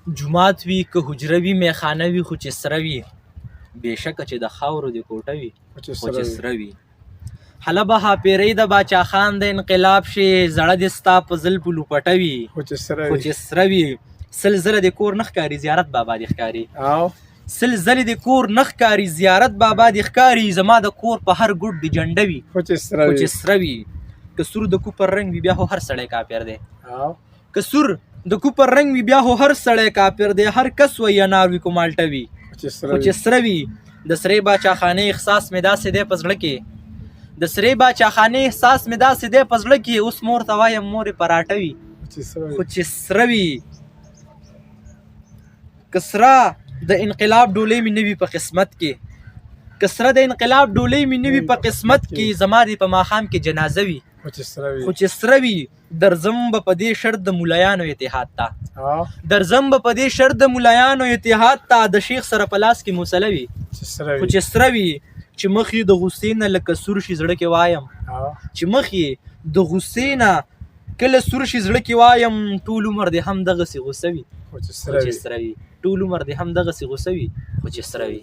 جومات وي که حجره وي میخانه وي خو چې سره وي بېشکه چې د خاورو د کوټه وي خو چې سره وي هله به هاپیرۍ د باچا خان د انقلاب شي زړه دې ستا په زلفو لوپټه وي خو چې سره وي سل زره د کور نه ښکاري زیارت بابا دې ښکاري سل زلې د کور نه ښکاري زیارت بابا دې ښکاري زما د کور په هر ګوټ د جنډه وي خو چې سره وي که سور د کوپر رنګ وي بیا خو هر سړی کافر دی که سور د کوپر رنګ وي بیا خو هر سړی کافر دی هر کس وی انار وي کو مالټه وي خو چې سره وي د سرې باچا خانې احساس مې داسې دی په زړه کې د سرې باچا خانې احساس مې داسې دی په زړه کې اوس مور ته وایم مورې پراټه وي خو چې سره وي که سره د انقلاب ډولۍ مې نه وي په قسمت کې که سره د انقلاب ډولۍ مې نه وي په قسمت کې زما دې په ماښام کې جنازه وي خو چې سره وي درځم به په دې شرط د ملایانو اتحاد ته درځم به په دې شرط د ملایانو اتحاد ته د شیخ سره په لاس کې موسله وي خو چې سره وي چې مخ یې د غصې نه لکه سور شي زړه کې وایم چې مخ یې د غصې نه کله سور شي زړه کې وایم ټول عمر دې هم دغسې غصه وي خو چې سره وي ټول عمر دې هم دغسې غصه وي خو چې سره وي